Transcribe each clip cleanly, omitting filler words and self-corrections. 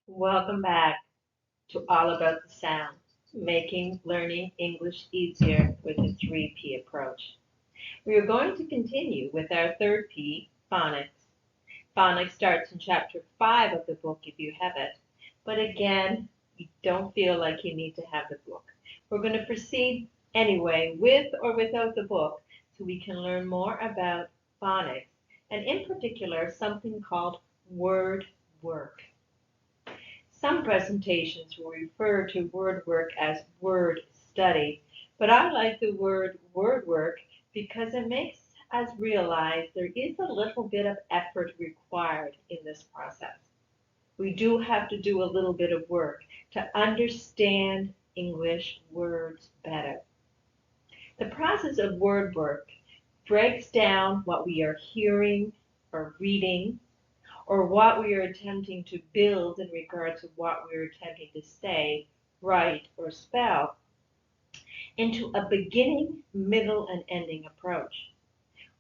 Welcome back to All About the Sound, making learning English easier with the 3P approach. We are going to continue with our third P, phonics. Phonics starts in chapter 5 of the book if you have it, but again, you don't feel like you need to have the book. We're going to proceed anyway with or without the book so we can learn more about phonics and in particular something called word work. Some presentations will refer to word work as word study, but I like the word work because it makes us realize there is a little bit of effort required in this process. We do have to do a little bit of work to understand English words better. The process of word work breaks down what we are hearing or reading or what we are attempting to build in regard to what we're attempting to say, write, or spell into a beginning, middle, and ending approach.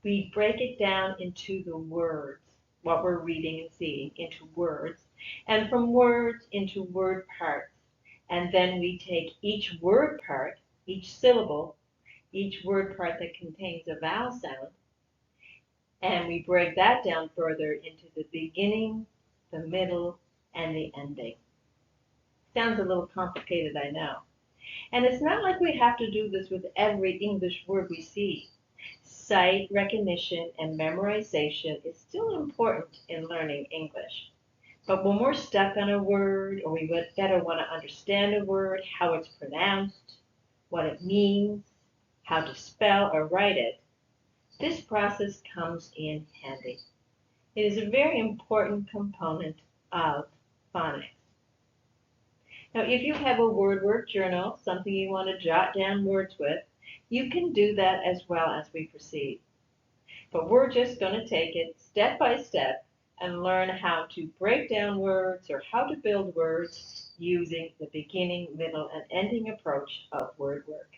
We break it down into the words, what we're reading and seeing, into words, and from words into word parts. And then we take each word part, each syllable, each word part that contains a vowel sound, and we break that down further into the beginning, the middle, and the ending. Sounds a little complicated, I know. And it's not like we have to do this with every English word we see. Sight recognition and memorization is still important in learning English. But when we're stuck on a word, or we would better want to understand a word, how it's pronounced, what it means, how to spell or write it, this process comes in handy. It is a very important component of phonics. Now, if you have a word work journal, something you want to jot down words with, you can do that as well as we proceed. But we're just going to take it step by step and learn how to break down words or how to build words using the beginning, middle, and ending approach of word work.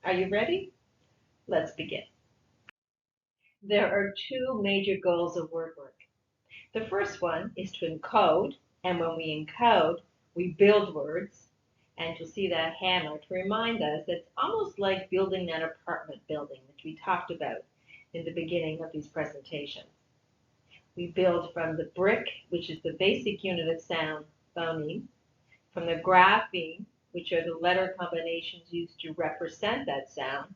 Are you ready? Let's begin. There are two major goals of word work. The first one is to encode, and when we encode, we build words. And you'll see that hammer to remind us that it's almost like building that apartment building that we talked about in the beginning of these presentations. We build from the brick, which is the basic unit of sound, phoneme, from the grapheme, which are the letter combinations used to represent that sound,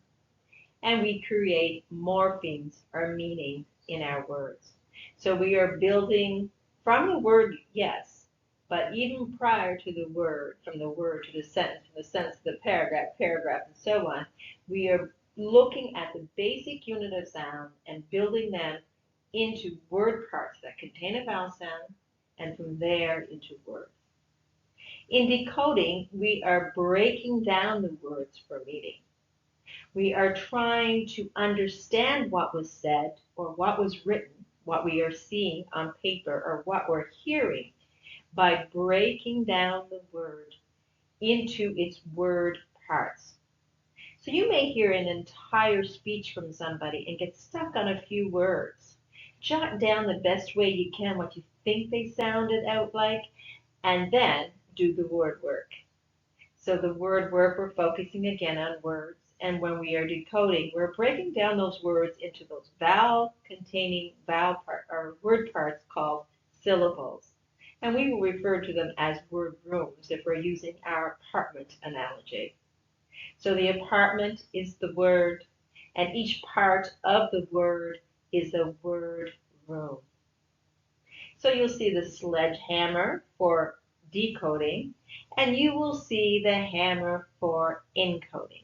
and we create morphemes, or meaning, in our words. So we are building from the word, yes, but even prior to the word, from the word to the sentence, from the sentence to the paragraph, and so on, we are looking at the basic unit of sound and building them into word parts that contain a vowel sound, and from there into words. In decoding, we are breaking down the words for meaning. We are trying to understand what was said or what was written, what we are seeing on paper or what we're hearing by breaking down the word into its word parts. So you may hear an entire speech from somebody and get stuck on a few words. Jot down the best way you can what you think they sounded out like, and then do the word work. So the word work, we're focusing again on words. And when we are decoding, we're breaking down those words into those vowel-containing or word parts called syllables. And we will refer to them as word rooms if we're using our apartment analogy. So the apartment is the word, and each part of the word is a word room. So you'll see the sledgehammer for decoding, and you will see the hammer for encoding.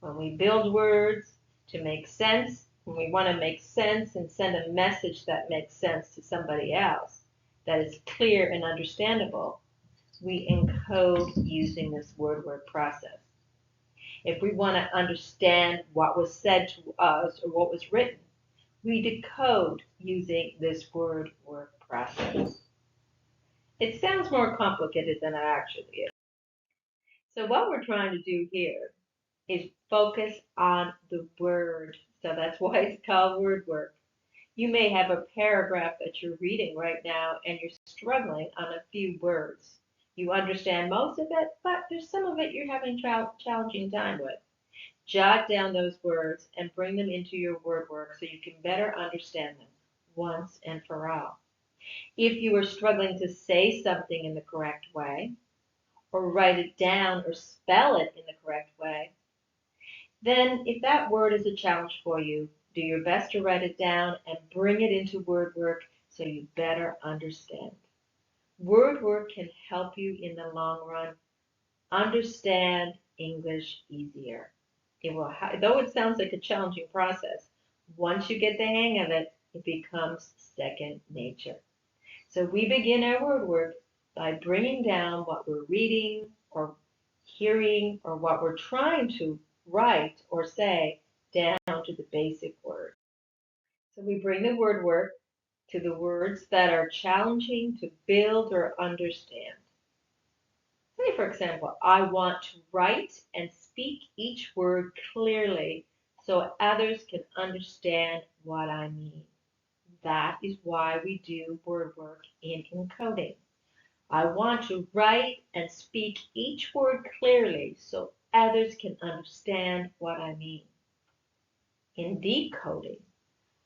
When we build words to make sense, when we want to make sense and send a message that makes sense to somebody else, that is clear and understandable, we encode using this word work process. If we want to understand what was said to us or what was written, we decode using this word work process. It sounds more complicated than it actually is. So what we're trying to do here is focus on the word. So that's why it's called word work. You may have a paragraph that you're reading right now and you're struggling on a few words. You understand most of it, but there's some of it you're having challenging time with. Jot down those words and bring them into your word work so you can better understand them once and for all. If you are struggling to say something in the correct way, or write it down or spell it in the correct way, then if that word is a challenge for you, do your best to write it down and bring it into word work so you better understand. Word work can help you in the long run understand English easier. It will, though it sounds like a challenging process, once you get the hang of it, it becomes second nature. So we begin our word work by bringing down what we're reading or hearing or what we're trying to write or say down to the basic word. So we bring the word work to the words that are challenging to build or understand. Say, for example, I want to write and speak each word clearly so others can understand what I mean. That is why we do word work in encoding. I want to write and speak each word clearly so others can understand what I mean. In decoding,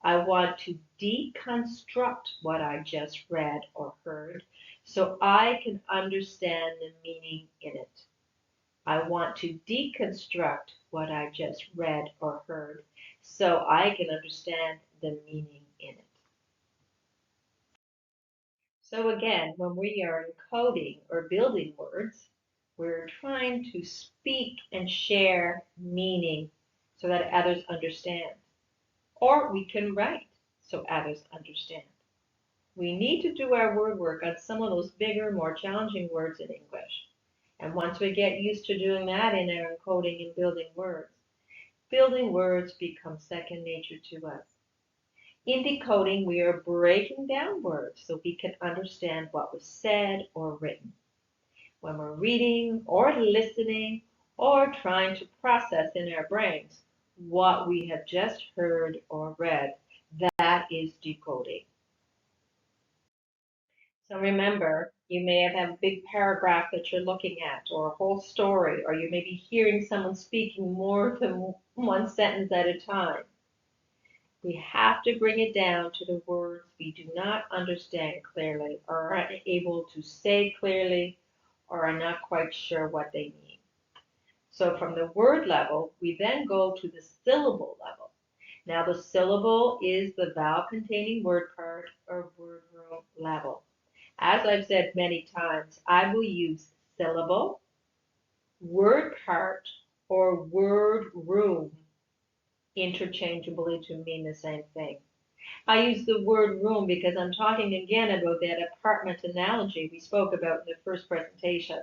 I want to deconstruct what I just read or heard so I can understand the meaning in it. I want to deconstruct what I just read or heard so I can understand the meaning in it. So again, when we are encoding or building words, we're trying to speak and share meaning so that others understand. Or we can write so others understand. We need to do our word work on some of those bigger, more challenging words in English. And once we get used to doing that in our encoding and building words becomes second nature to us. In decoding, we are breaking down words so we can understand what was said or written. When we're reading or listening or trying to process in our brains what we have just heard or read, that is decoding. So remember, you may have a big paragraph that you're looking at, or a whole story, or you may be hearing someone speaking more than one sentence at a time. We have to bring it down to the words we do not understand clearly, or are unable to say clearly, or are not quite sure what they mean. So from the word level, we then go to the syllable level. Now the syllable is the vowel-containing word part or word room level. As I've said many times, I will use syllable, word part, or word room interchangeably to mean the same thing. I use the word room because I'm talking again about that apartment analogy we spoke about in the first presentation.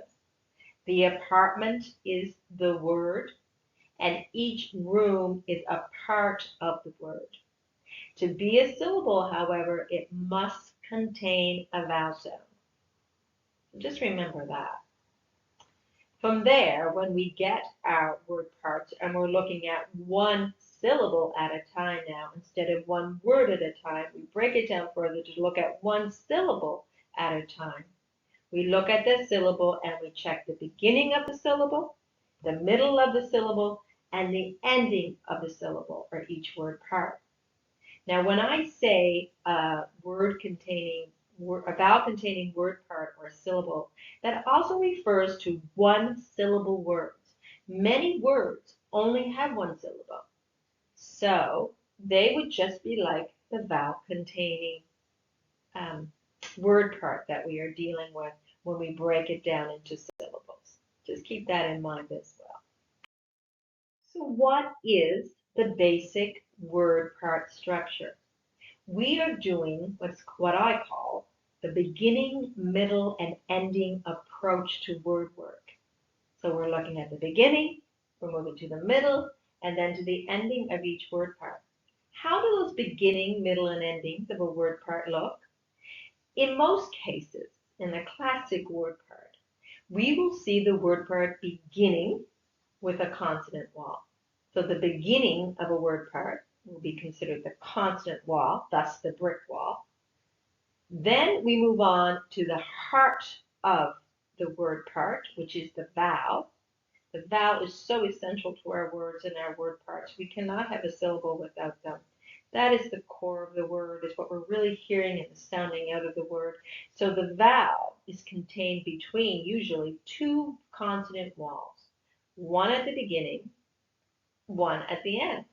The apartment is the word, and each room is a part of the word. To be a syllable, however, it must contain a vowel sound. Just remember that. From there, when we get our word parts and we're looking at one syllable at a time now, instead of one word at a time, we break it down further to look at one syllable at a time. We look at the syllable and we check the beginning of the syllable, the middle of the syllable, and the ending of the syllable for each word part. Now, when I say a vowel containing word part or syllable, that also refers to one syllable words. Many words only have one syllable. So they would just be like the vowel containing word part that we are dealing with when we break it down into syllables. Just keep that in mind as well. So what is the basic word part structure? We are doing what I call the beginning, middle, and ending approach to word work. So we're looking at the beginning, we're moving to the middle, and then to the ending of each word part. How do those beginning, middle, and endings of a word part look? In most cases, in the classic word part, we will see the word part beginning with a consonant wall. So the beginning of a word part will be considered the consonant wall, thus the brick wall. Then we move on to the heart of the word part, which is the vowel. The vowel is so essential to our words and our word parts. We cannot have a syllable without them. That is the core of the word, is what we're really hearing in the sounding out of the word. So the vowel is contained between usually two consonant walls, one at the beginning, one at the end.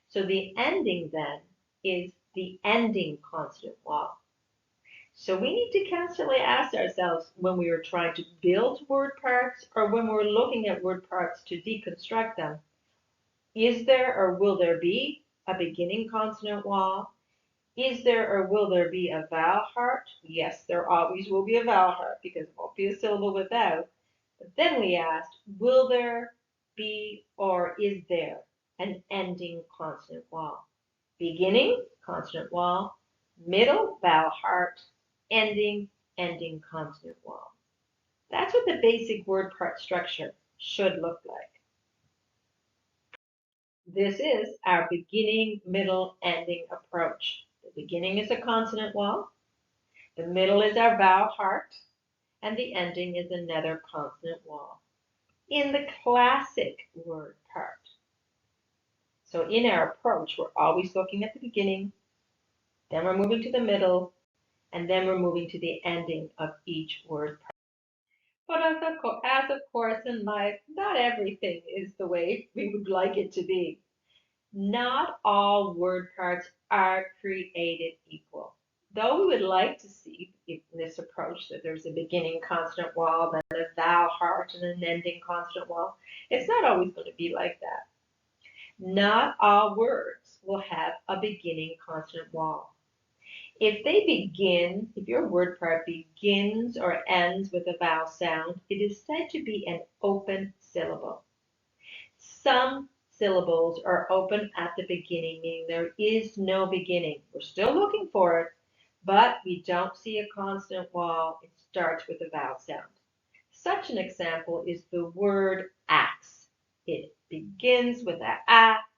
So the ending then is the ending consonant wall. So we need to constantly ask ourselves when we are trying to build word parts or when we're looking at word parts to deconstruct them, is there or will there be a beginning consonant wall? Is there or will there be a vowel heart? Yes, there always will be a vowel heart because it won't be a syllable without. But then we asked, will there be or is there an ending consonant wall? Beginning, consonant wall, middle, vowel heart, ending consonant wall. That's what the basic word part structure should look like. This is our beginning, middle, ending approach. The beginning is a consonant wall, the middle is our vowel heart, and the ending is another consonant wall in the classic word part. So in our approach, we're always looking at the beginning, then we're moving to the middle, and then we're moving to the ending of each word part. But as of course in life, not everything is the way we would like it to be. Not all word parts are created equal. Though we would like to see in this approach that there's a beginning consonant wall, then a vowel heart, and an ending consonant wall, it's not always going to be like that. Not all words will have a beginning consonant wall. If your word part begins or ends with a vowel sound, it is said to be an open syllable. Some syllables are open at the beginning, meaning there is no beginning. We're still looking for it, but we don't see a consonant wall. It starts with a vowel sound. Such an example is the word axe. It begins with a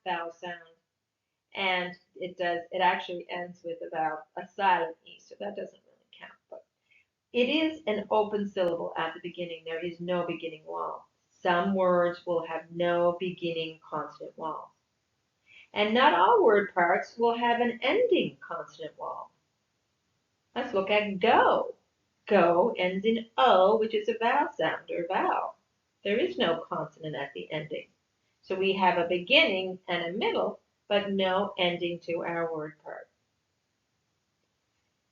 vowel sound, and it actually ends with a silent E, so that doesn't really count. But it is an open syllable at the beginning. There is no beginning wall. Some words will have no beginning consonant wall. And not all word parts will have an ending consonant wall. Let's look at go. Go ends in O, which is a vowel sound or vowel. There is no consonant at the ending. So we have a beginning and a middle, but no ending to our word part.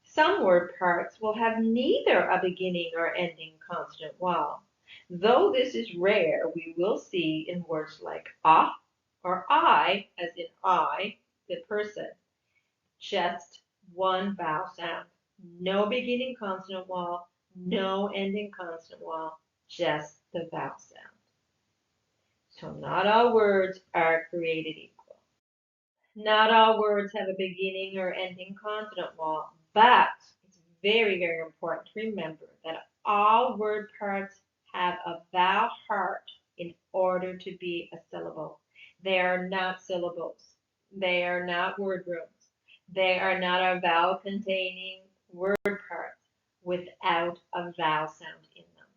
Some word parts will have neither a beginning or ending consonant wall. Though this is rare, we will see in words like ah or I, as in I, the person, just one vowel sound. No beginning consonant wall, no ending consonant wall, just the vowel sound. So not all words are created equal. Not all words have a beginning or ending consonant wall, but it's very, very important to remember that all word parts have a vowel heart in order to be a syllable. They are not syllables. They are not word rooms. They are not a vowel containing word parts without a vowel sound in them.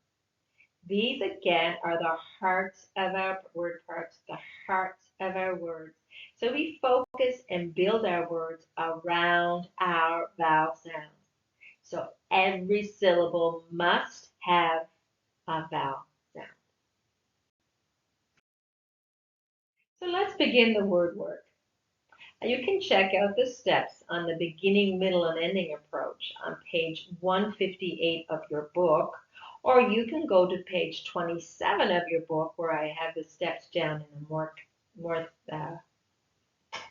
These again are the hearts of our word parts, the hearts of our words. So we focus and build our words around our vowel sounds. So every syllable must have a vowel sound. So let's begin the word work. You can check out the steps on the beginning, middle, and ending approach on page 158 of your book, or you can go to page 27 of your book where I have the steps down in a more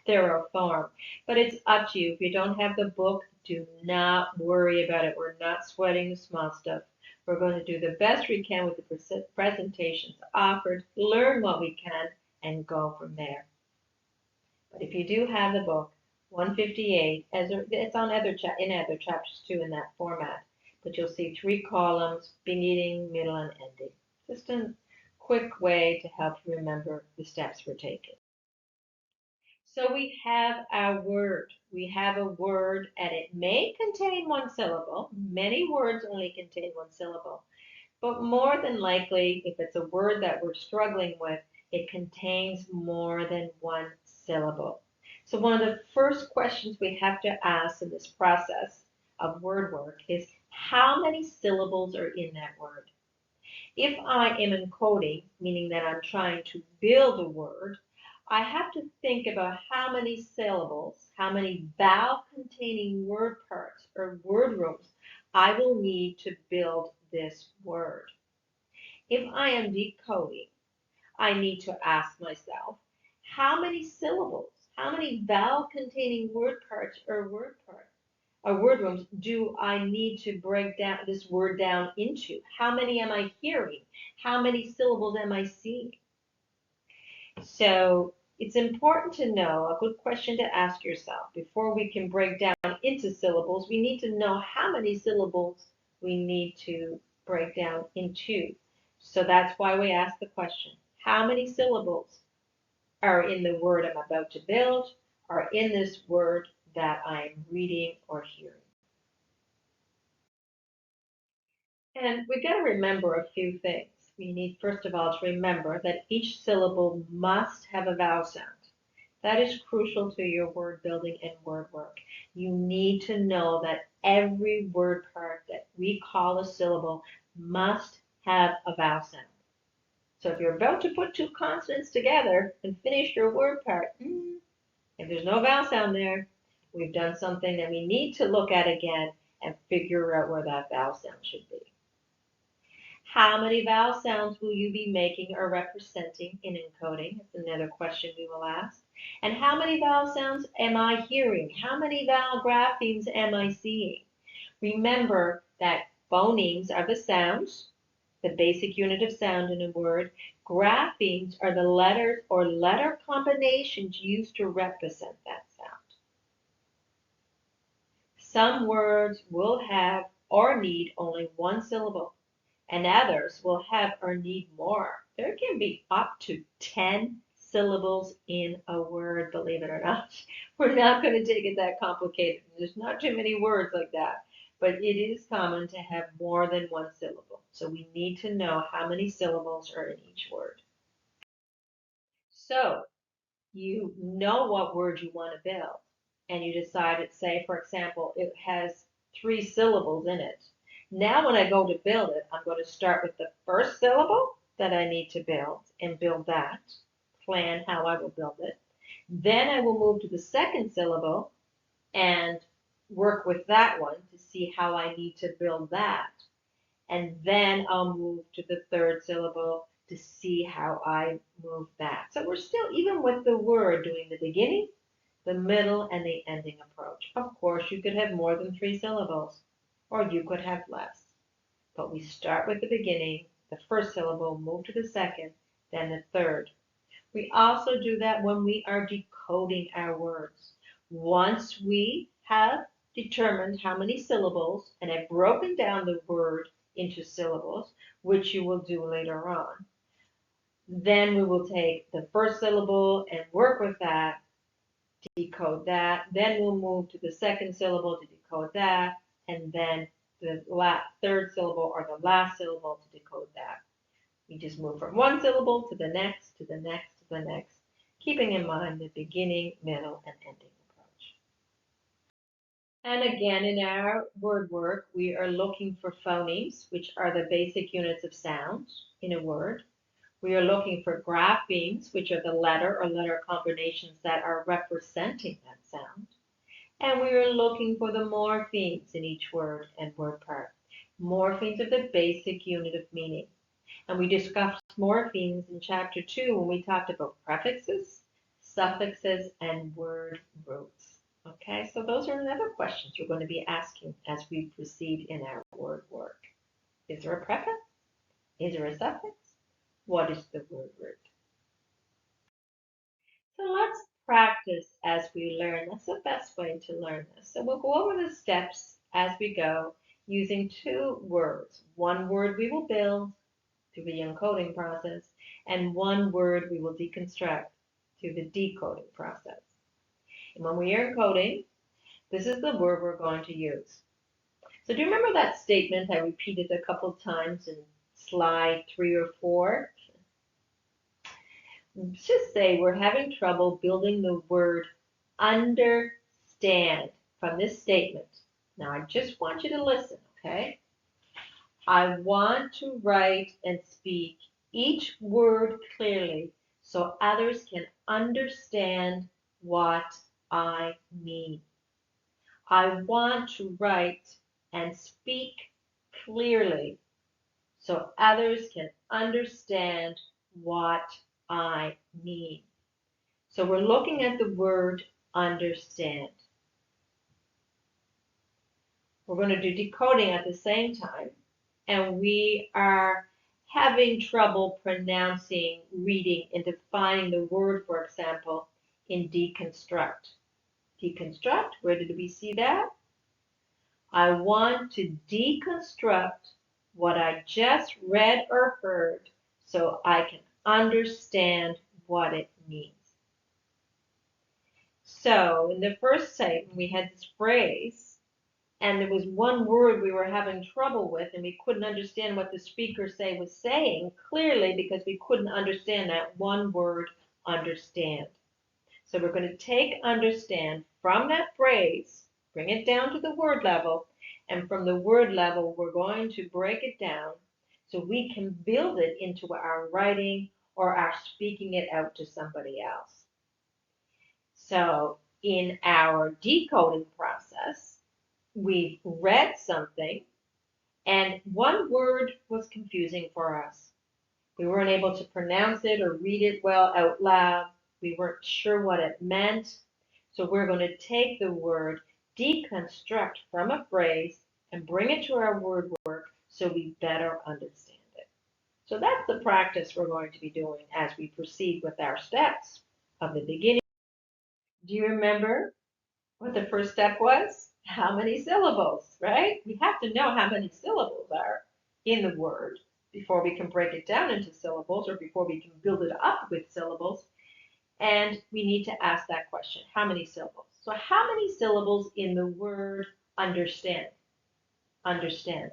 thorough form. But it's up to you. If you don't have the book, do not worry about it. We're not sweating the small stuff. We're going to do the best we can with the presentations offered, learn what we can, and go from there. But if you do have the book, 158, it's on other chapters too in that format. But you'll see 3 columns, beginning, middle, and ending. Just a quick way to help you remember the steps we're taking. So we have our word. We have a word and it may contain one syllable. Many words only contain one syllable. But more than likely, if it's a word that we're struggling with, it contains more than one syllable. So one of the first questions we have to ask in this process of word work is how many syllables are in that word? If I am encoding, meaning that I'm trying to build a word, I have to think about how many syllables, how many vowel-containing word parts or word rooms I will need to build this word. If I am decoding, I need to ask myself, how many syllables, how many vowel-containing word parts or word rooms do I need to break down this word down into? How many am I hearing? How many syllables am I seeing? So it's important to know, a good question to ask yourself before we can break down into syllables, we need to know how many syllables we need to break down into. So that's why we ask the question, how many syllables are in the word I'm about to build, are in this word that I'm reading or hearing? And we've got to remember a few things. We need, first of all, to remember that each syllable must have a vowel sound. That is crucial to your word building and word work. You need to know that every word part that we call a syllable must have a vowel sound. So if you're about to put two consonants together and finish your word part, if there's no vowel sound there, we've done something that we need to look at again and figure out where that vowel sound should be. How many vowel sounds will you be making or representing in encoding? That's another question we will ask. And how many vowel sounds am I hearing? How many vowel graphemes am I seeing? Remember that phonemes are the sounds, the basic unit of sound in a word. Graphemes are the letters or letter combinations used to represent that sound. Some words will have or need only one syllable, and others will have or need more. There can be up to 10 syllables in a word, believe it or not. We're not going to take it that complicated. There's not too many words like that, but it is common to have more than one syllable. So we need to know how many syllables are in each word. So you know what word you want to build, and you decided, say, for example, it has 3 syllables in it. Now when I go to build it, I'm going to start with the first syllable that I need to build and build that, plan how I will build it. Then I will move to the second syllable and work with that one to see how I need to build that. And then I'll move to the third syllable to see how I move that. So we're still, even with the word, doing the beginning, the middle, and the ending approach. Of course, you could have more than 3 syllables, or you could have less. But we start with the beginning, the first syllable, move to the second, then the third. We also do that when we are decoding our words. Once we have determined how many syllables and have broken down the word into syllables, which you will do later on, then we will take the first syllable and work with that, decode that. Then we'll move to the second syllable to decode that, and then the third syllable or the last syllable to decode that. We just move from one syllable to the next, to the next, to the next, keeping in mind the beginning, middle, and ending approach. And again, in our word work, we are looking for phonemes, which are the basic units of sound in a word. We are looking for graphemes, which are the letter or letter combinations that are representing that sound. And we are looking for the morphemes in each word and word part. Morphemes are the basic unit of meaning. And we discussed morphemes in chapter 2 when we talked about prefixes, suffixes, and word roots. Okay, so those are another questions you're going to be asking as we proceed in our word work. Is there a prefix? Is there a suffix? What is the word root? So let's practice as we learn. That's the best way to learn this. So we'll go over the steps as we go using 2 words. One word we will build through the encoding process, and one word we will deconstruct through the decoding process. And when we are encoding, this is the word we're going to use. So do you remember that statement I repeated a couple of times in slide 3 or 4? Let's just say we're having trouble building the word understand from this statement. Now I just want you to listen, okay? I want to write and speak each word clearly so others can understand what I mean. I want to write and speak clearly so others can understand what I mean. So we're looking at the word understand. We're going to do decoding at the same time, and we are having trouble pronouncing, reading, and defining the word, for example, in deconstruct. Deconstruct, where did we see that? I want to deconstruct what I just read or heard so I can understand what it means. So in the first statement, we had this phrase, and there was one word we were having trouble with, and we couldn't understand what the speaker was saying clearly because we couldn't understand that one word, understand. So we're going to take understand from that phrase, bring it down to the word level, and from the word level, we're going to break it down so we can build it into our writing or our speaking it out to somebody else. So in our decoding process, we read something and one word was confusing for us. We weren't able to pronounce it or read it well out loud. We weren't sure what it meant. So we're going to take the word deconstruct from a phrase and bring it to our word work so we better understand it. So that's the practice we're going to be doing as we proceed with our steps of the beginning. Do you remember what the first step was? How many syllables, right? We have to know how many syllables are in the word before we can break it down into syllables or before we can build it up with syllables. And we need to ask that question, how many syllables? So how many syllables in the word understand? Understand.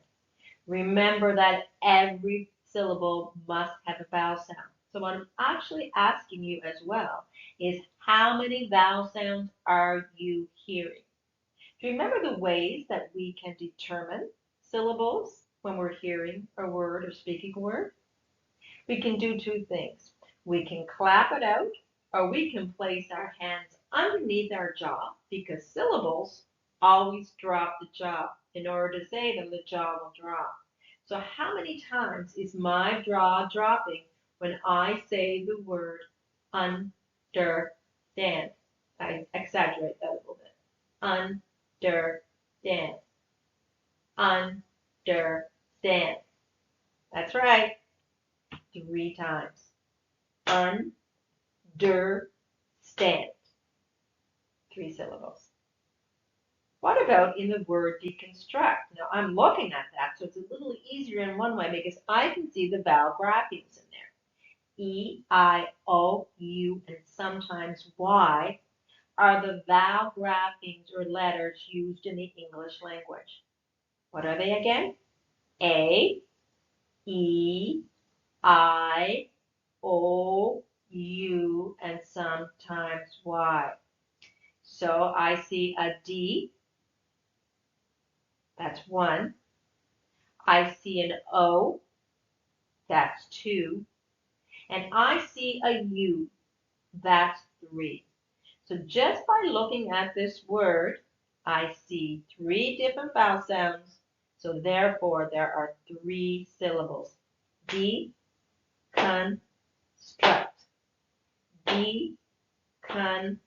Remember that every syllable must have a vowel sound. So what I'm actually asking you as well is how many vowel sounds are you hearing? Do you remember the ways that we can determine syllables when we're hearing a word or speaking a word? We can do two things. We can clap it out, or we can place our hands underneath our jaw because syllables always drop the jaw. In order to say them, the jaw will drop. So how many times is my jaw dropping when I say the word understand? I exaggerate that a little bit. Understand. Understand. That's right. 3 times. Understand. 3 syllables. What about in the word deconstruct? Now I'm looking at that, so it's a little easier in one way because I can see the vowel graphings in there. E, I, O, U, and sometimes Y are the vowel graphings or letters used in the English language. What are they again? A, E, I, O, U, and sometimes Y. So I see a D, that's 1. I see an O, that's 2. And I see a U, that's 3. So just by looking at this word, I see 3 different vowel sounds. So therefore, there are 3 syllables. Deconstruct. Deconstruct.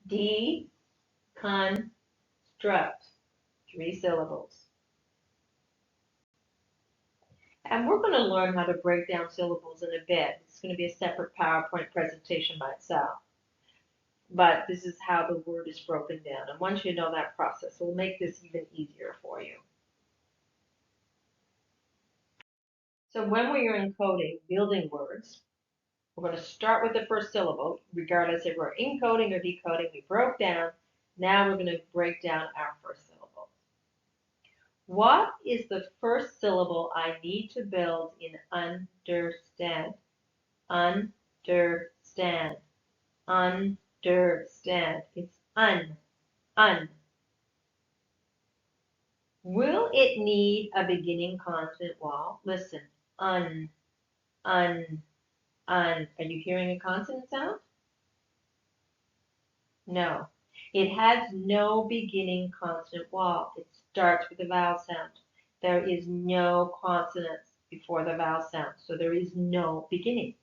Deconstruct. 3 syllables. And we're going to learn how to break down syllables in a bit. It's going to be a separate PowerPoint presentation by itself. But this is how the word is broken down. And once you know that process, it will make this even easier for you. So when we are encoding, building words, We're going to start with the first syllable, regardless if we're encoding or decoding. We broke down. Now we're going to break down our first syllable. What is the first syllable I need to build in understand? Understand. Understand. It's un. Will it need a beginning consonant vowel? Listen. Un. Are you hearing a consonant sound? No. It has no beginning consonant vowel. It starts with a vowel sound. There is no consonants before the vowel sound, so there is no beginning.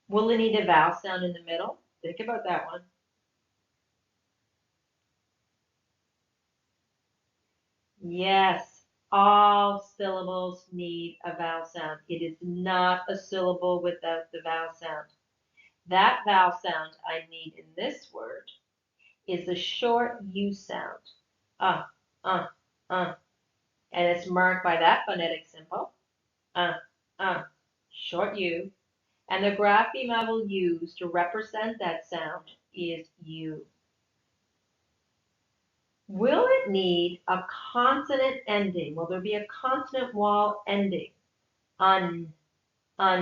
Will it need a vowel sound in the middle? Think about that one. Yes, all syllables need a vowel sound. It is not a syllable without the vowel sound. That vowel sound I need in this word is the short U sound. Uh, uh, uh. And it's marked by that phonetic symbol. Uh, short U. And the grapheme I will use to represent that sound is U. Will it need a consonant ending? Will there be a consonant vowel ending? Un. What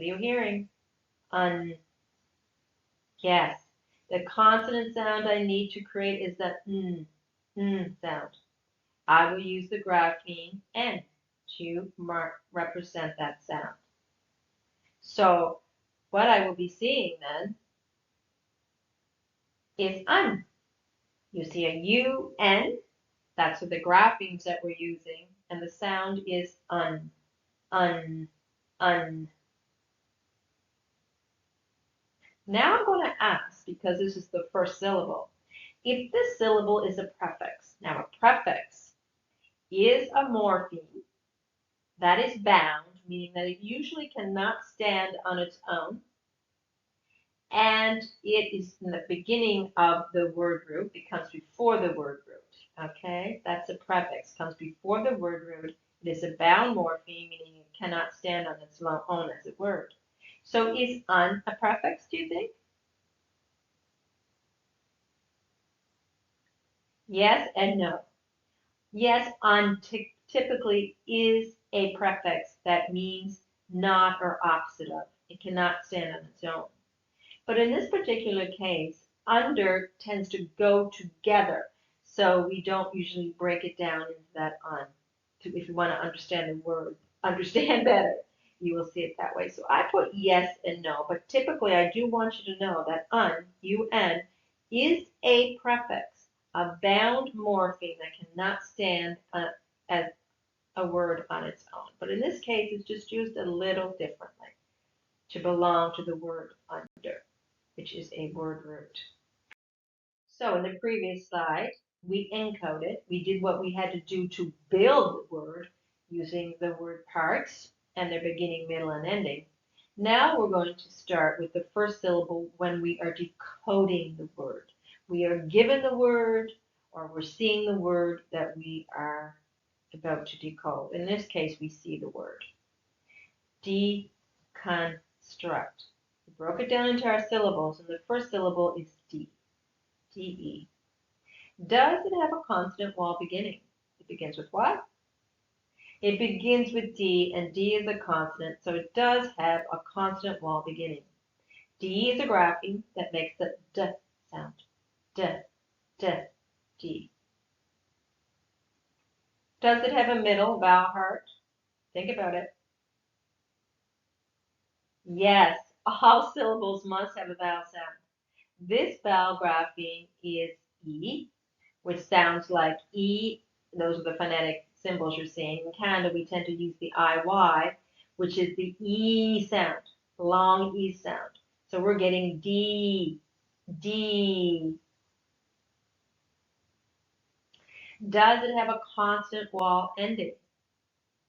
are you hearing? Yes. The consonant sound I need to create is the sound. I will use the grapheme N to represent that sound. So what I will be seeing then is un. You see a UN, that's with the graphemes that we're using, and the sound is un. Now I'm going to ask, because this is the first syllable, if this syllable is a prefix. Now a prefix is a morpheme that is bound, meaning that it usually cannot stand on its own, and it is in the beginning of the word root. It comes before the word root. Okay, that's a prefix. Comes before the word root. It is a bound morpheme, meaning it cannot stand on its own as a word. So is un a prefix, do you think? Yes and no. Yes, un typically is a prefix that means not or opposite of. It cannot stand on its own. But in this particular case, under tends to go together. So we don't usually break it down into that un. If you want to understand the word, understand better, you will see it that way. So I put yes and no, but typically I do want you to know that un, is a prefix, a bound morpheme that cannot stand as a word on its own. But in this case, it's just used a little differently to belong to the word under, which is a word root. So in the previous slide, we encoded. We did what we had to do to build the word using the word parts and their beginning, middle, and ending. Now we're going to start with the first syllable when we are decoding the word. We are given the word or we're seeing the word that we are about to decode. In this case, we see the word. Deconstruct. We broke it down into our syllables, and the first syllable is D. D-E. Does it have a consonant vowel beginning? It begins with what? It begins with D, and D is a consonant, so it does have a consonant vowel beginning. D is a grapheme that makes the D sound. D, D, D. Does it have a middle vowel heart? Think about it. Yes, all syllables must have a vowel sound. This vowel grapheme is E, which sounds like E. Those are the phonetic symbols you're seeing. In Canada, we tend to use the IY, which is the E sound, long E sound. So we're getting D, D. Does it have a consonant vowel ending?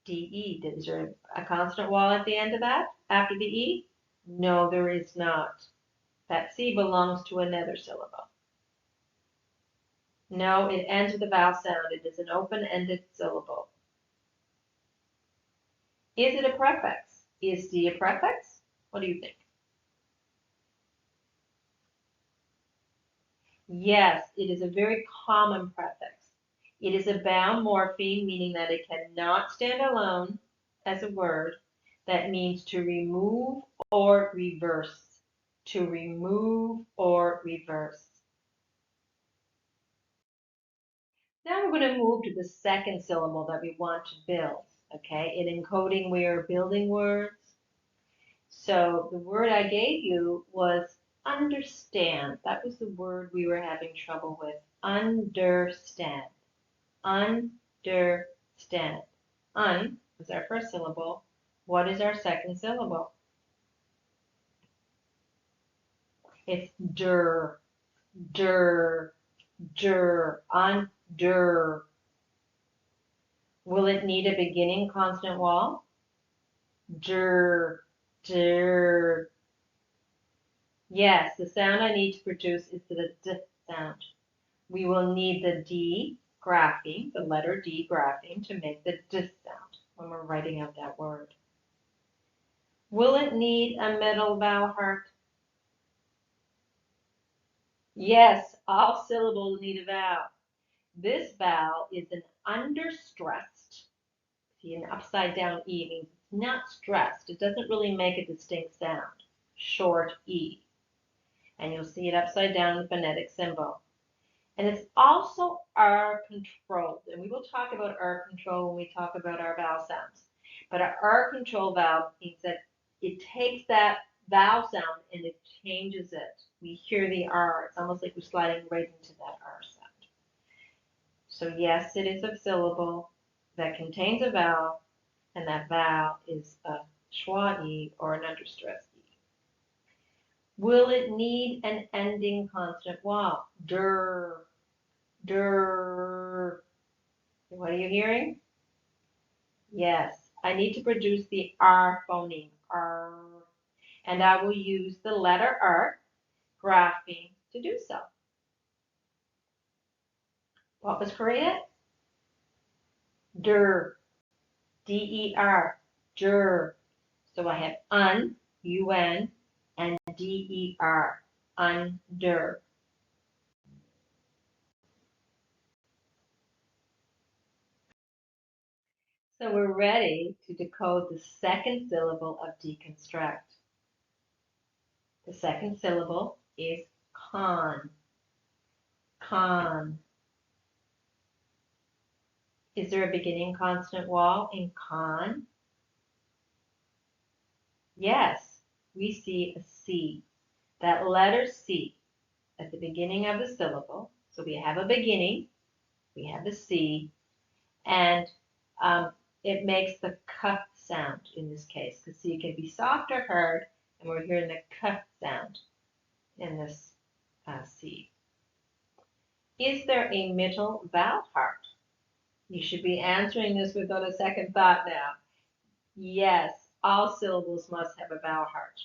DE. Is there a consonant vowel at the end of that, after the E? No, there is not. That C belongs to another syllable. No, it ends with a vowel sound. It is an open-ended syllable. Is it a prefix? Is D a prefix? What do you think? Yes, it is a very common prefix. It is a bound morpheme, meaning that it cannot stand alone as a word. That means to remove or reverse. To remove or reverse. Now we're going to move to the second syllable that we want to build. Okay, in encoding, we are building words. So the word I gave you was understand. That was the word we were having trouble with. Understand. Understand. Un was our first syllable. What is our second syllable? It's der, der, der, under. Will it need a beginning consonant wall? Der, der. Yes, the sound I need to produce is the D sound. We will need the D grapheme, the letter D grapheme, to make the D sound when we're writing out that word. Will it need a middle vowel heart? Yes, all syllables need a vowel. This vowel is an understressed, see, an upside down E means it's not stressed. It doesn't really make a distinct sound. Short E. And you'll see it upside down in the phonetic symbol. And it's also R controlled. And we will talk about R control when we talk about our vowel sounds. But our R control vowel means that it takes that vowel sound and it changes it. We hear the R. It's almost like we're sliding right into that R sound. So yes, it is a syllable that contains a vowel, and that vowel is a schwa E or an understressed E. Will it need an ending consonant vowel? Der, der. What are you hearing? Yes, I need to produce the R phoneme, R, and I will use the letter R grapheme to do so. What was created? Der, D-E-R, der. So I have un, U-N, and D-E-R, under. So we're ready to decode the second syllable of deconstruct. The second syllable is con. Con. Is there a beginning consonant wall in con? Yes, we see a C. That letter C at the beginning of the syllable. So we have a beginning, we have the C, and it makes the k sound in this case, because C can be soft or hard, and we're hearing the k sound in this C. Is there a middle vowel heart? You should be answering this without a second thought now. Yes, all syllables must have a vowel heart.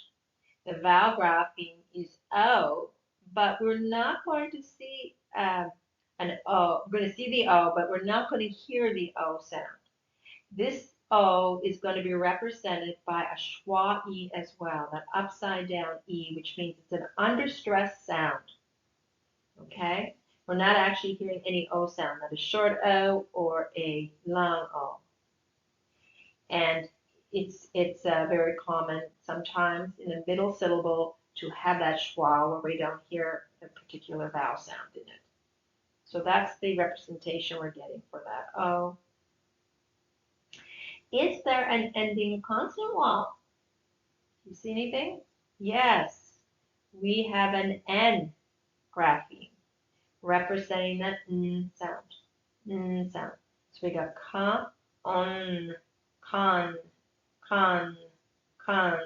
The vowel grapheme is O, but we're not going to see an O. We're going to see the O, but we're not going to hear the O sound. This O is going to be represented by a schwa E as well, that upside down E, which means it's an understressed sound. Okay? We're not actually hearing any O sound, not a short O or a long O. And it's very common sometimes in the middle syllable to have that schwa where we don't hear a particular vowel sound in it. So that's the representation we're getting for that O. Is there an ending consonant wall? You see anything? Yes, we have an N grapheme representing that N sound. N sound. So we got con, con, con, con.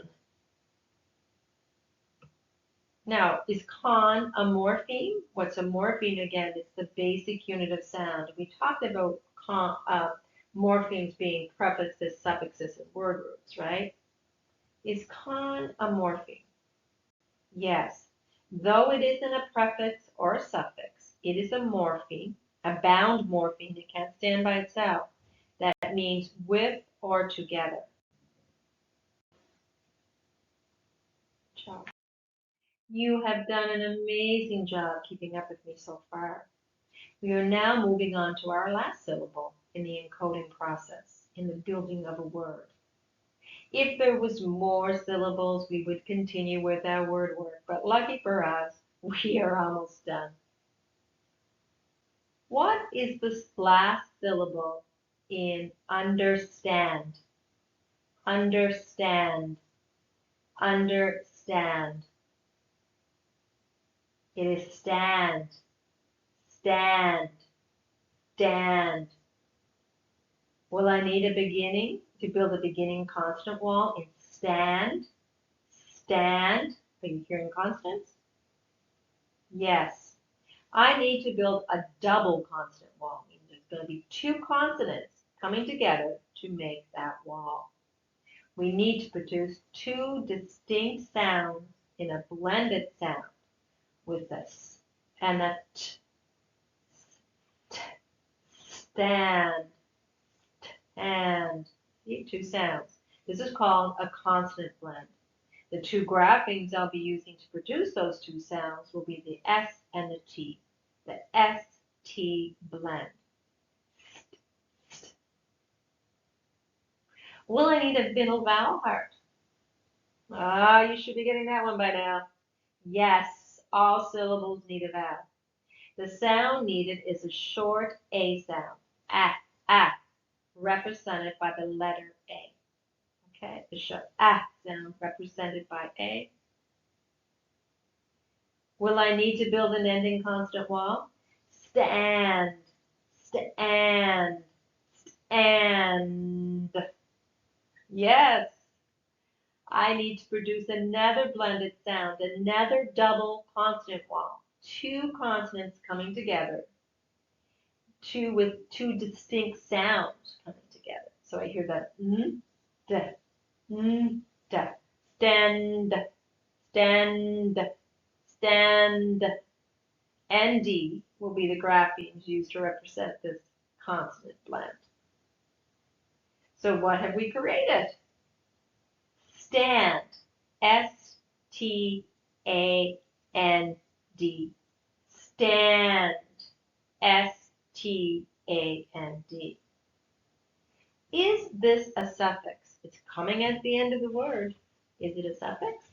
Now, is con a morpheme? What's a morpheme again? It's the basic unit of sound. We talked about morphemes being prefixes, suffixes, and word roots, right? Is con a morpheme? Yes. Though it isn't a prefix or a suffix, it is a morpheme, a bound morpheme that can't stand by itself. That means with or together. Ciao. You have done an amazing job keeping up with me so far. We are now moving on to our last syllable in the encoding process, in the building of a word. If there was more syllables, we would continue with our word work, but lucky for us, we are almost done. What is the last syllable in understand? Understand. Understand. It is stand. Stand. Stand. Will I need a beginning to build a beginning consonant wall in stand? Stand. Are you hearing consonants? Yes. I need to build a double consonant wall. Meaning there's going to be two consonants coming together to make that wall. We need to produce two distinct sounds in a blended sound with a s and a t. Stand. And two sounds. This is called a consonant blend. The two graphings I'll be using to produce those two sounds will be the S and the T. The S-T blend. Will I need a middle vowel heart? You should be getting that one by now. Yes, all syllables need a vowel. The sound needed is a short A sound, ah, represented by the letter A. Okay, the short sound represented by A. Will I need to build an ending consonant wall? Stand, stand, stand. Yes, I need to produce another blended sound, another double consonant wall. Two consonants coming together, with two distinct sounds coming together. So I hear that d, d, stand, stand, stand. ND will be the graphemes used to represent this consonant blend. So what have we created? Stand, S-T-A-N-D, stand, S-T-A-N-D. Is this a suffix? It's coming at the end of the word. Is it a suffix?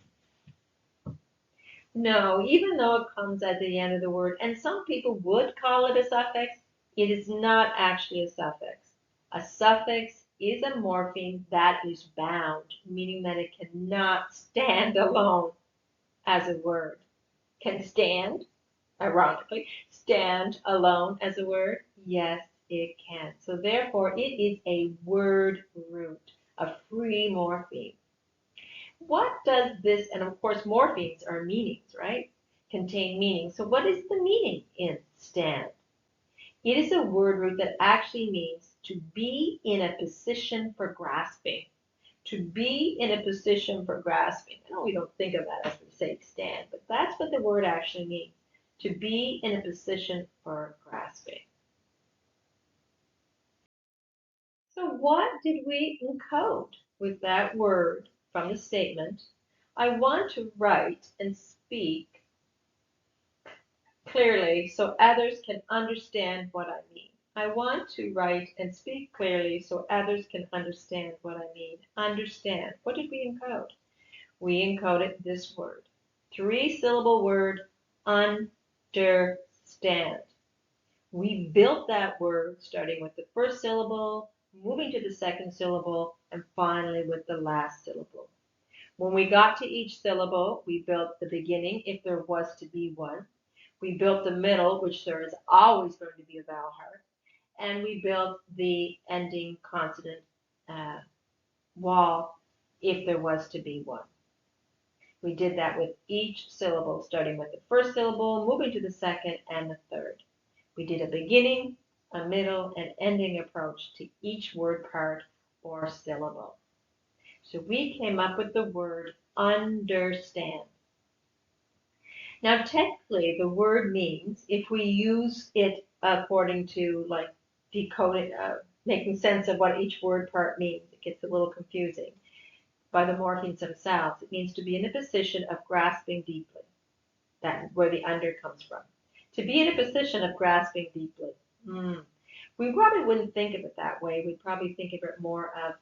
No, even though it comes at the end of the word, and some people would call it a suffix, it is not actually a suffix. A suffix is a morpheme that is bound, meaning that it cannot stand alone as a word. Can stand, ironically, stand alone as a word? Yes, it can. So therefore, it is a word root, a free morpheme. What does this, and of course morphemes are meanings, right? Contain meaning. So what is the meaning in stand? It is a word root that actually means to be in a position for grasping. To be in a position for grasping. I know we don't think of that as we say stand, but that's what the word actually means. To be in a position for grasping. So what did we encode with that word from the statement? I want to write and speak clearly so others can understand what I mean. I want to write and speak clearly so others can understand what I mean. Understand. What did we encode? We encoded this word. 3-syllable word, understand. We built that word starting with the first syllable, moving to the second syllable, and finally with the last syllable. When we got to each syllable, we built the beginning, if there was to be one. We built the middle, which there is always going to be a vowel heart. And we built the ending consonant wall, if there was to be one. We did that with each syllable, starting with the first syllable, moving to the second and the third. We did a beginning, a middle, and ending approach to each word part or syllable. So we came up with the word understand. Now technically the word means, if we use it according to like decoding, making sense of what each word part means, it gets a little confusing. by the morphemes themselves. It means to be in a position of grasping deeply. That's where the under comes from. To be in a position of grasping deeply. We probably wouldn't think of it that way. We'd probably think of it more of,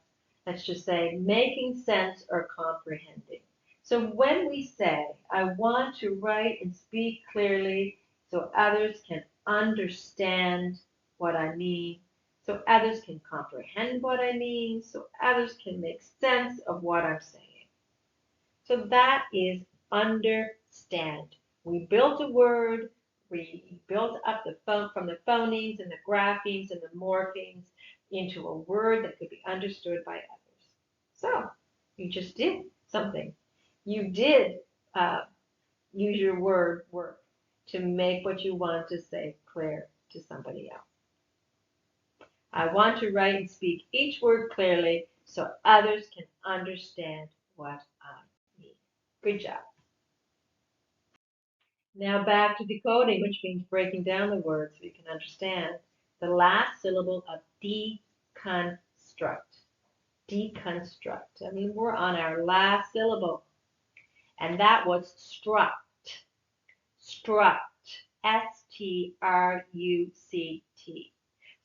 let's just say, making sense or comprehending. So when we say, I want to write and speak clearly so others can understand what I mean, so others can comprehend what I mean, so others can make sense of what I'm saying. So that is understand. We built a word, we built up from the phonemes and the graphemes and the morphemes into a word that could be understood by others. So you just did something. You did use your word work to make what you want to say clear to somebody else. I want to write and speak each word clearly so others can understand what I mean. Good job. Now back to decoding, which means breaking down the word so you can understand the last syllable of deconstruct. Deconstruct. I mean, we're on our last syllable. And that was struct. Struct. S-T-R-U-C-T.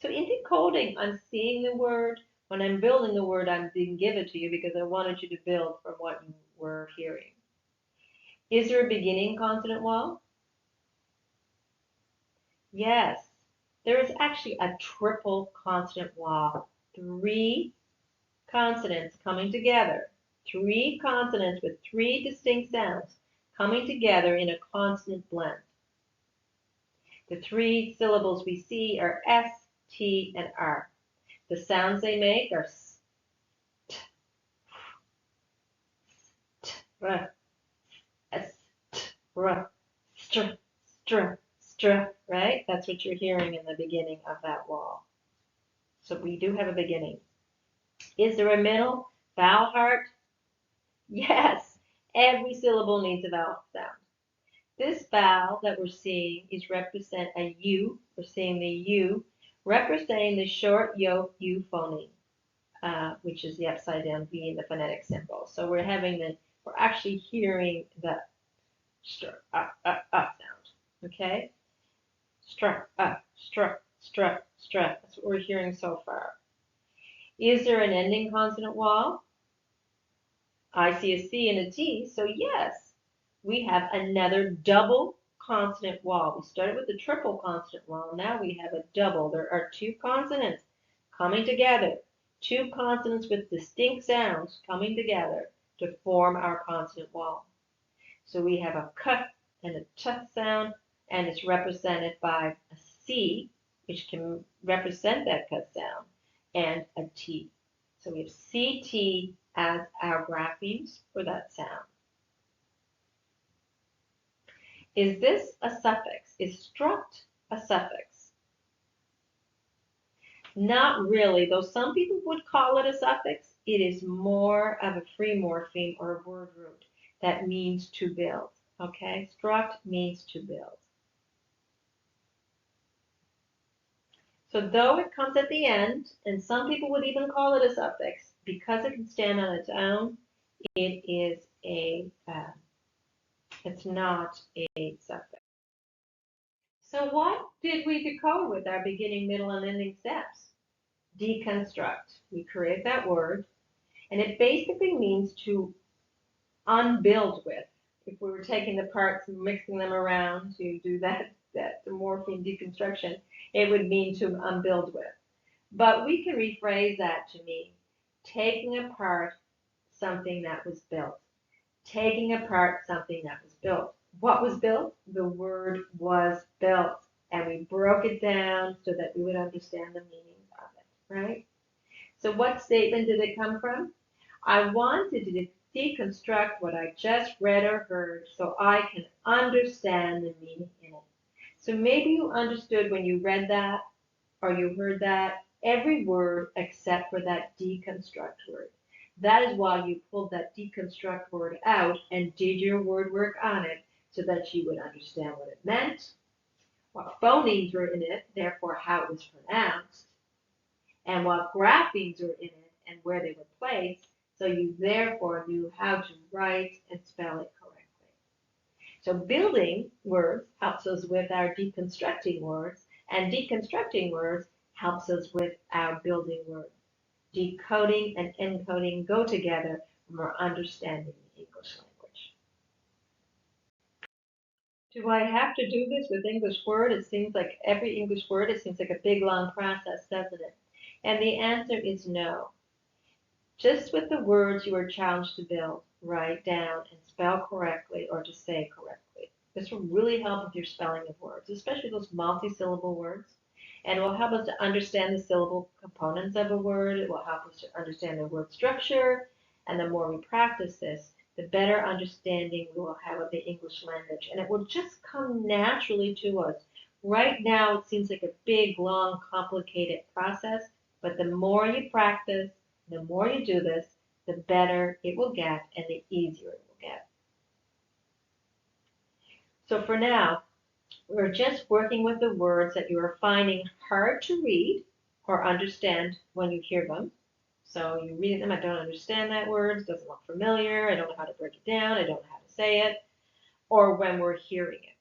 So in decoding, I'm seeing the word. When I'm building the word, I didn't give it to you because I wanted you to build from what you were hearing. Is there a beginning consonant wall? Yes. There is actually a triple consonant wall. 3 consonants coming together. 3 consonants with 3 distinct sounds coming together in a consonant blend. The 3 syllables we see are S, T, and R. The sounds they make are st, r, s, t, r, str, str, str, right? That's what you're hearing in the beginning of that wall. So we do have a beginning. Is there a middle vowel heart? Yes, every syllable needs a vowel sound. This vowel that we're seeing is represent a U. We're seeing the U representing the short U phoneme, which is the upside down V in the phonetic symbol. So we're actually hearing the sound. Okay, struck, struck, struck, struck. That's what we're hearing so far. Is there an ending consonant wall? I see a C and a T, so yes, we have another double consonant wall. We started with the triple consonant wall. Now we have a double. There are 2 consonants coming together. 2 consonants with distinct sounds coming together to form our consonant wall. So we have a k and a t sound, and it's represented by a C, which can represent that k sound, and a T. So we have CT as our graphemes for that sound. Is this a suffix? Is struct a suffix? Not really, though some people would call it a suffix. It is more of a free morpheme or a word root that means to build. Okay, struct means to build. So though it comes at the end, and some people would even call it a suffix, because it can stand on its own, it's not a suffix. So what did we decode with our beginning, middle, and ending steps? Deconstruct. We create that word, and it basically means to unbuild with. If we were taking the parts and mixing them around to do the morpheme deconstruction, it would mean to unbuild with. But we can rephrase that to mean taking apart something that was built. Taking apart something that was built. What was built? The word was built. And we broke it down so that we would understand the meaning of it, right? So what statement did it come from? I wanted to deconstruct what I just read or heard so I can understand the meaning in it. So maybe you understood when you read that or you heard that every word except for that deconstruct word. That is why you pulled that deconstruct word out and did your word work on it so that you would understand what it meant, what phonemes were in it, therefore how it was pronounced, and what graphemes were in it and where they were placed, So you therefore knew how to write and spell it correctly. So building words helps us with our deconstructing words, and deconstructing words helps us with our building words. Decoding and encoding go together when we're understanding the English language. Do I have to do this with English word? It seems like every English word, it seems like a big long process, doesn't it? And the answer is no. Just with the words you are challenged to build, write down and spell correctly or to say correctly. This will really help with your spelling of words, especially those multi-syllable words. And it will help us to understand the syllable components of a word. It will help us to understand the word structure. And the more we practice this, the better understanding we will have of the English language. And it will just come naturally to us. Right now, it seems like a big, long, complicated process, but the more you practice, the more you do this, the better it will get and the easier it will get. So for now, we're just working with the words that you are finding hard to read or understand when you hear them. So you read them, I don't understand that word, it doesn't look familiar, I don't know how to break it down, I don't know how to say it, or when we're hearing it.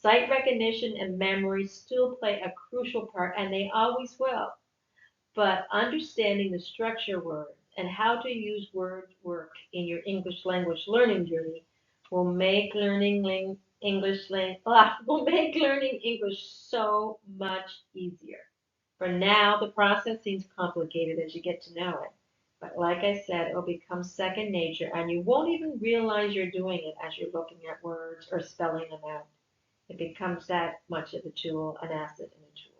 Sight recognition and memory still play a crucial part, and they always will. But understanding the structure words and how to use word work in your English language learning journey will make learning English so much easier. For now, the process seems complicated as you get to know it. But like I said, it will become second nature and you won't even realize you're doing it as you're looking at words or spelling them out. It becomes that much of a tool, an asset in a tool.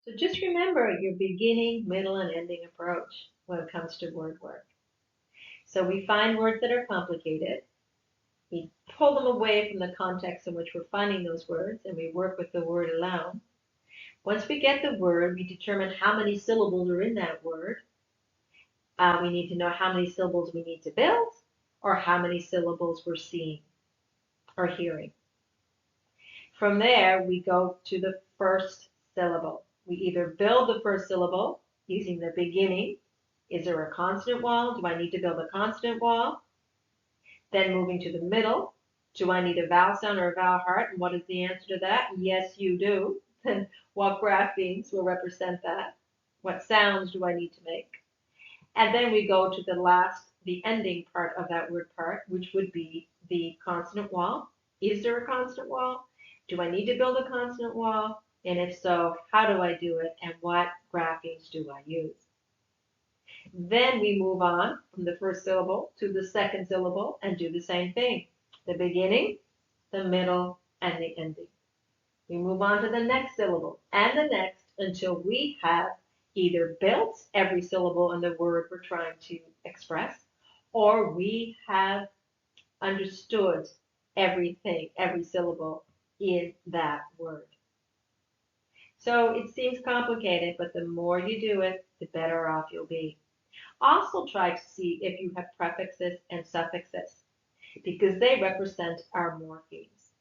So just remember your beginning, middle, and ending approach when it comes to word work. So we find words that are complicated. We pull them away from the context in which we're finding those words, and we work with the word alone. Once we get the word, we determine how many syllables are in that word. We need to know how many syllables we need to build, or how many syllables we're seeing or hearing. From there, we go to the first syllable. We either build the first syllable using the beginning. Is there a consonant wall? Do I need to build a consonant wall? Then moving to the middle. Do I need a vowel sound or a vowel heart? And what is the answer to that? Yes, you do. Then what graphemes will represent that? What sounds do I need to make? And then we go to the ending part of that word part, which would be the consonant wall. Is there a consonant wall? Do I need to build a consonant wall? And if so, how do I do it? And what graphemes do I use? Then we move on from the first syllable to the second syllable and do the same thing. The beginning, the middle, and the ending. We move on to the next syllable and the next until we have either built every syllable in the word we're trying to express, or we have understood everything, every syllable in that word. So it seems complicated, but the more you do it, the better off you'll be. Also try to see if you have prefixes and suffixes because they represent our morphemes.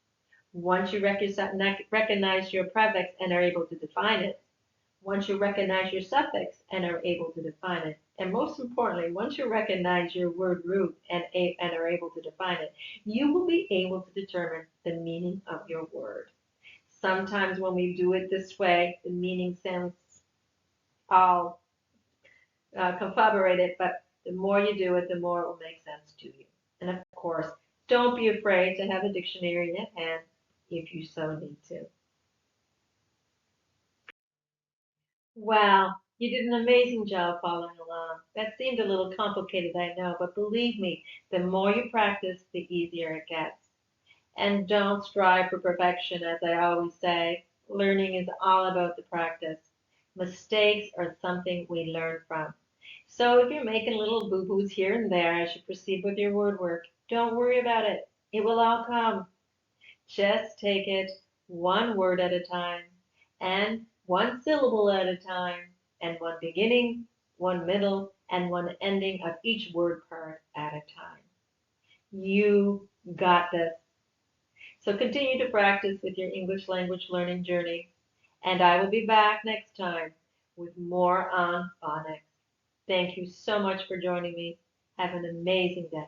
Once you recognize your prefix and are able to define it, once you recognize your suffix and are able to define it, and most importantly, once you recognize your word root and are able to define it, you will be able to determine the meaning of your word. Sometimes when we do it this way, the meaning sounds all confabulated, but the more you do it, the more it will make sense to you. And of course, don't be afraid to have a dictionary in hand if you so need to. Wow, you did an amazing job following along. That seemed a little complicated, I know, but believe me, the more you practice, the easier it gets. And don't strive for perfection, as I always say. Learning is all about the practice. Mistakes are something we learn from. So if you're making little boo-boos here and there as you proceed with your word work, don't worry about it. It will all come. Just take it one word at a time and one syllable at a time and one beginning, one middle, and one ending of each word part at a time. You got this. So continue to practice with your English language learning journey. And I will be back next time with more on phonics. Thank you so much for joining me. Have an amazing day.